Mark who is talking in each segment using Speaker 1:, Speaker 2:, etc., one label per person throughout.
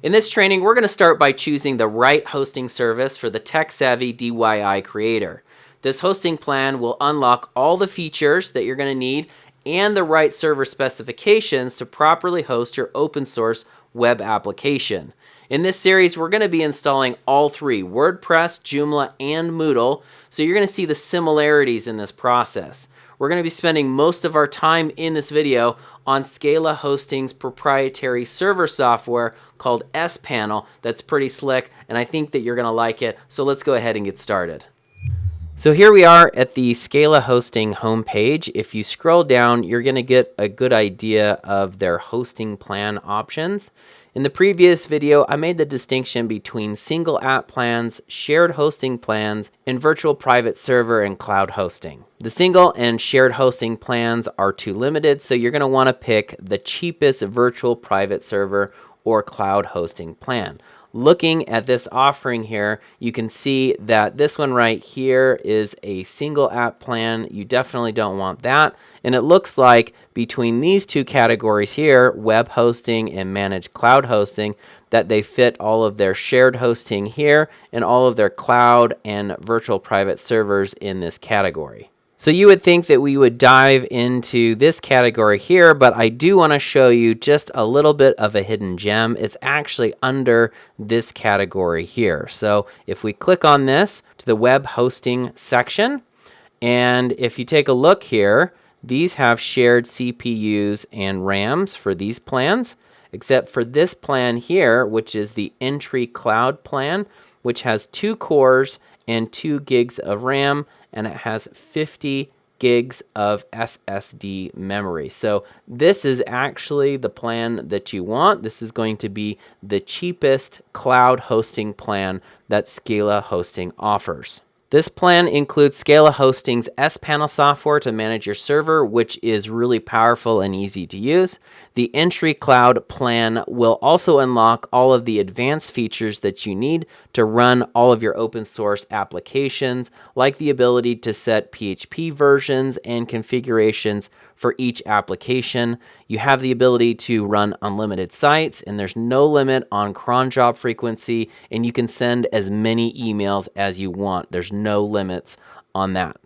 Speaker 1: In this training, we're going to start by choosing the right hosting service for the tech-savvy DIY creator. This hosting plan will unlock all the features that you're going to need and the right server specifications to properly host your open source web application. In this series, we're going to be installing all three, WordPress, Joomla, and Moodle, so you're going to see the similarities in this process. We're going to be spending most of our time in this video on ScalaHosting's proprietary server software called SPanel. That's pretty slick, and I think that you're going to like it, so let's go ahead and get started. So here we are at the ScalaHosting homepage. If you scroll down, you're going to get a good idea of their hosting plan options. In the previous video, I made the distinction between single app plans, shared hosting plans, and virtual private server and cloud hosting. The single and shared hosting plans are too limited, so you're going to want to pick the cheapest virtual private server or cloud hosting plan. Looking at this offering here, you can see that this one right here is a single app plan. You definitely don't want that. And it looks like between these two categories here, web hosting and managed cloud hosting, that they fit all of their shared hosting here and all of their cloud and virtual private servers in this category. So you would think that we would dive into this category here, but I do want to show you just a little bit of a hidden gem. It's actually under this category here. So if we click on this to the web hosting section, and if you take a look here, these have shared CPUs and RAMs for these plans, except for this plan here, which is the entry cloud plan, which has 2 cores and 2 gigs of RAM, and it has 50 gigs of SSD memory. So this is actually the plan that you want. This is going to be the cheapest cloud hosting plan that ScalaHosting offers. This plan includes ScalaHosting's SPanel software to manage your server, which is really powerful and easy to use. The entry cloud plan will also unlock all of the advanced features that you need to run all of your open source applications, like the ability to set PHP versions and configurations for each application. You have the ability to run unlimited sites, and there's no limit on cron job frequency, and you can send as many emails as you want. There's no limits on that.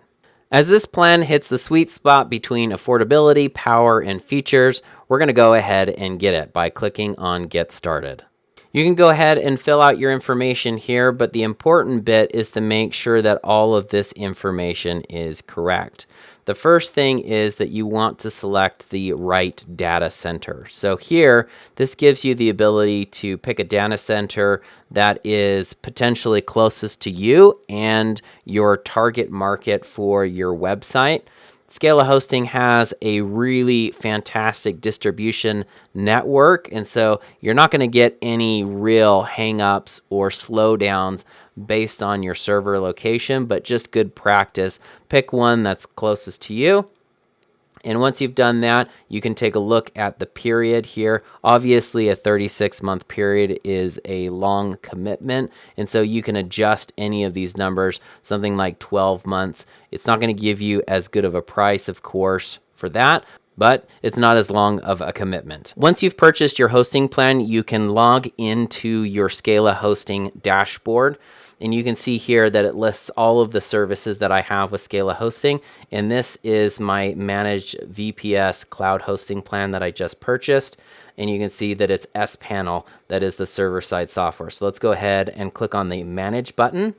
Speaker 1: As this plan hits the sweet spot between affordability, power, and features, we're going to go ahead and get it by clicking on Get Started. You can go ahead and fill out your information here, but the important bit is to make sure that all of this information is correct. The first thing is that you want to select the right data center. So here, this gives you the ability to pick a data center that is potentially closest to you and your target market for your website. ScalaHosting has a really fantastic distribution network, and so you're not going to get any real hang-ups or slowdowns based on your server location, but just good practice. Pick one that's closest to you. And once you've done that, you can take a look at the period here. Obviously, a 36-month period is a long commitment, and so you can adjust any of these numbers, something like 12 months. It's not going to give you as good of a price, of course, for that, but it's not as long of a commitment. Once you've purchased your hosting plan, you can log into your ScalaHosting dashboard. And you can see here that it lists all of the services that I have with ScalaHosting. And this is my managed VPS cloud hosting plan that I just purchased. And you can see that it's SPanel, that is the server-side software. So let's go ahead and click on the Manage button.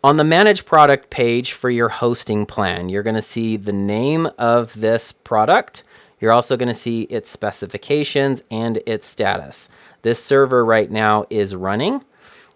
Speaker 1: On the Manage product page for your hosting plan, you're going to see the name of this product. You're also going to see its specifications and its status. This server right now is running.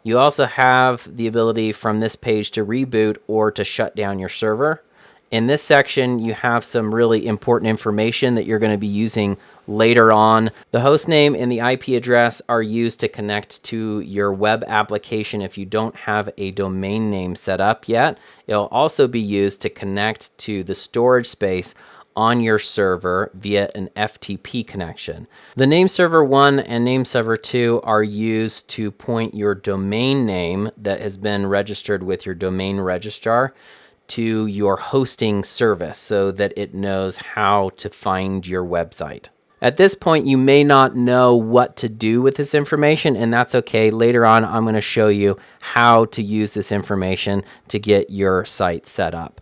Speaker 1: You also have the ability from this page to reboot or to shut down your server. In this section, you have some really important information that you're going to be using later on. The host name and the IP address are used to connect to your web application if you don't have a domain name set up yet. It'll also be used to connect to the storage space on your server via an FTP connection. The name server 1 and name server 2 are used to point your domain name that has been registered with your domain registrar to your hosting service so that it knows how to find your website. At this point, you may not know what to do with this information, and that's okay. Later on, I'm going to show you how to use this information to get your site set up.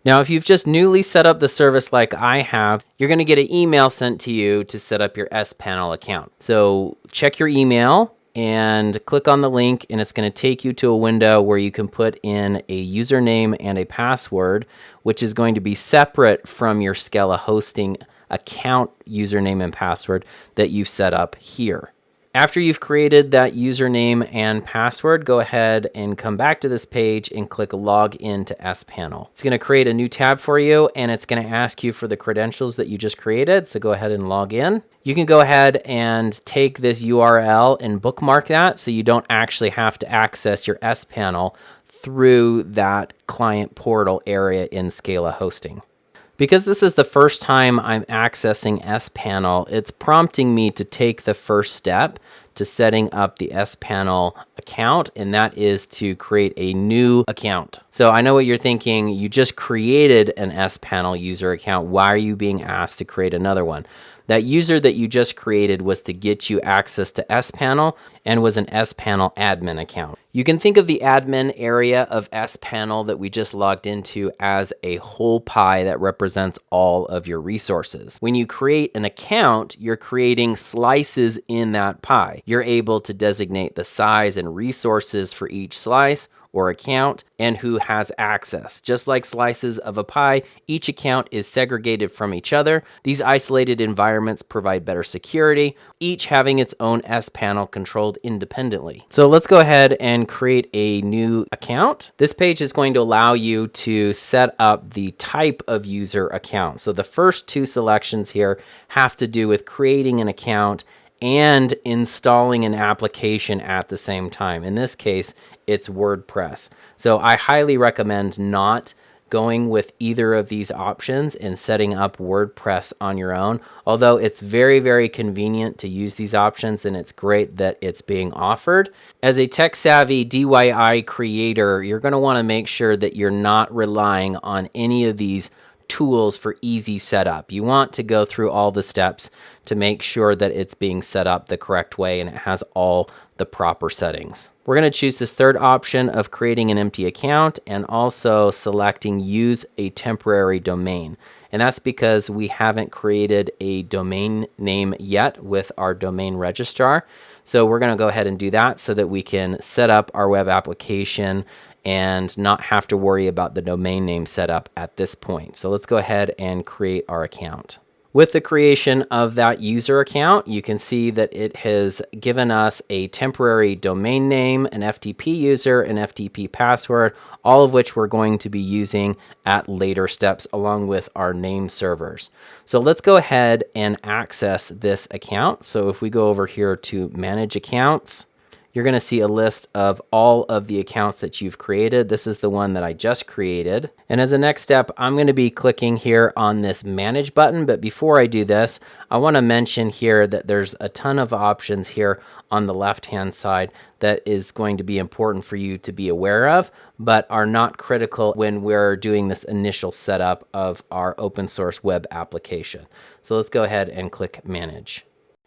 Speaker 1: Now, if you've just newly set up the service like I have, you're going to get an email sent to you to set up your SPanel account. So check your email and click on the link, and it's going to take you to a window where you can put in a username and a password, which is going to be separate from your ScalaHosting account username and password that you've set up here. After you've created that username and password, go ahead and come back to this page and click Log In to SPanel. It's going to create a new tab for you, and it's going to ask you for the credentials that you just created. So go ahead and log in. You can go ahead and take this URL and bookmark that so you don't actually have to access your SPanel through that client portal area in ScalaHosting. Because this is the first time I'm accessing SPanel, it's prompting me to take the first step to setting up the SPanel account, and that is to create a new account. So I know what you're thinking. You just created an SPanel user account. Why are you being asked to create another one? That user that you just created was to get you access to SPanel and was an SPanel admin account. You can think of the admin area of SPanel that we just logged into as a whole pie that represents all of your resources. When you create an account, you're creating slices in that pie. You're able to designate the size and resources for each slice or account and who has access. Just like slices of a pie, each account is segregated from each other. These isolated environments provide better security, each having its own SPanel controlled independently. So let's go ahead and create a new account. This page is going to allow you to set up the type of user account. So the first two selections here have to do with creating an account and installing an application at the same time. In this case, it's WordPress. So I highly recommend not going with either of these options and setting up WordPress on your own. Although it's very, very convenient to use these options, and it's great that it's being offered. As a tech-savvy DIY creator, you're going to want to make sure that you're not relying on any of these tools for easy setup. You want to go through all the steps to make sure that it's being set up the correct way and it has all the proper settings. We're going to choose this third option of creating an empty account and also selecting use a temporary domain. And that's because we haven't created a domain name yet with our domain registrar. So we're going to go ahead and do that so that we can set up our web application and not have to worry about the domain name setup at this point. So let's go ahead and create our account. With the creation of that user account, you can see that it has given us a temporary domain name, an FTP user, an FTP password, all of which we're going to be using at later steps along with our name servers. So let's go ahead and access this account. So if we go over here to Manage Accounts, you're going to see a list of all of the accounts that you've created. This is the one that I just created. And as a next step, I'm going to be clicking here on this Manage button. But before I do this, I want to mention here that there's a ton of options here on the left-hand side that is going to be important for you to be aware of, but are not critical when we're doing this initial setup of our open source web application. So let's go ahead and click Manage.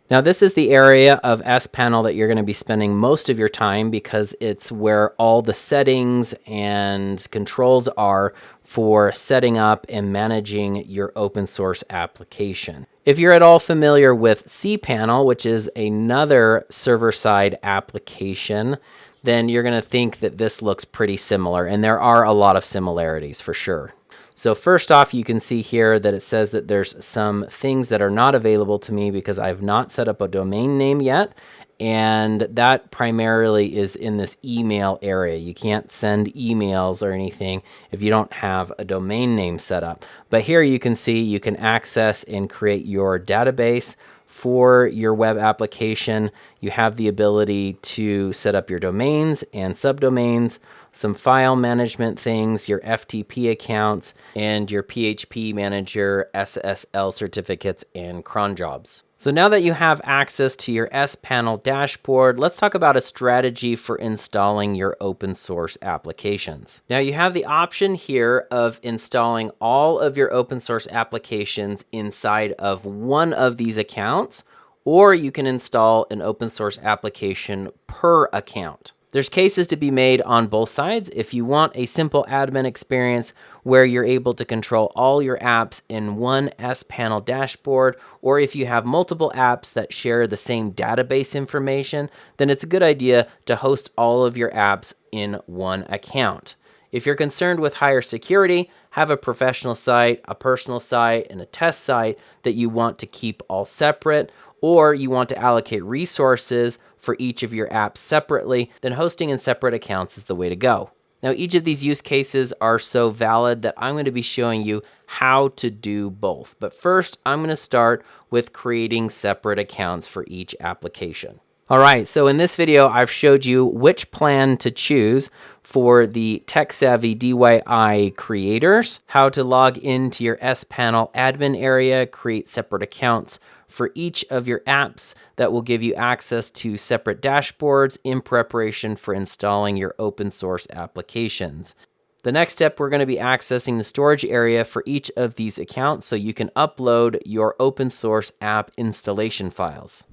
Speaker 1: Now, this is the area of SPanel that you're going to be spending most of your time because it's where all the settings and controls are for setting up and managing your open source application. If you're at all familiar with SPanel, which is another server-side application, then you're going to think that this looks pretty similar, and there are a lot of similarities for sure. So first off, you can see here that it says that there's some things that are not available to me because I've not set up a domain name yet. And that primarily is in this email area. You can't send emails or anything if you don't have a domain name set up. But here you can see you can access and create your database for your web application. You have the ability to set up your domains and subdomains, some file management things, your FTP accounts, and your PHP manager, SSL certificates, and cron jobs. So now that you have access to your SPanel dashboard, let's talk about a strategy for installing your open source applications. Now you have the option here of installing all of your open source applications inside of one of these accounts, or you can install an open source application per account. There's cases to be made on both sides. If you want a simple admin experience where you're able to control all your apps in one SPanel dashboard, or if you have multiple apps that share the same database information, then it's a good idea to host all of your apps in one account. If you're concerned with higher security, have a professional site, a personal site, and a test site that you want to keep all separate, or you want to allocate resources for each of your apps separately, then hosting in separate accounts is the way to go. Now, each of these use cases are so valid that I'm going to be showing you how to do both. But first, I'm going to start with creating separate accounts for each application. All right, so in this video, I've showed you which plan to choose for the tech-savvy DIY creators, how to log into your SPanel admin area, create separate accounts for each of your apps that will give you access to separate dashboards in preparation for installing your open source applications. The next step, we're going to be accessing the storage area for each of these accounts so you can upload your open source app installation files.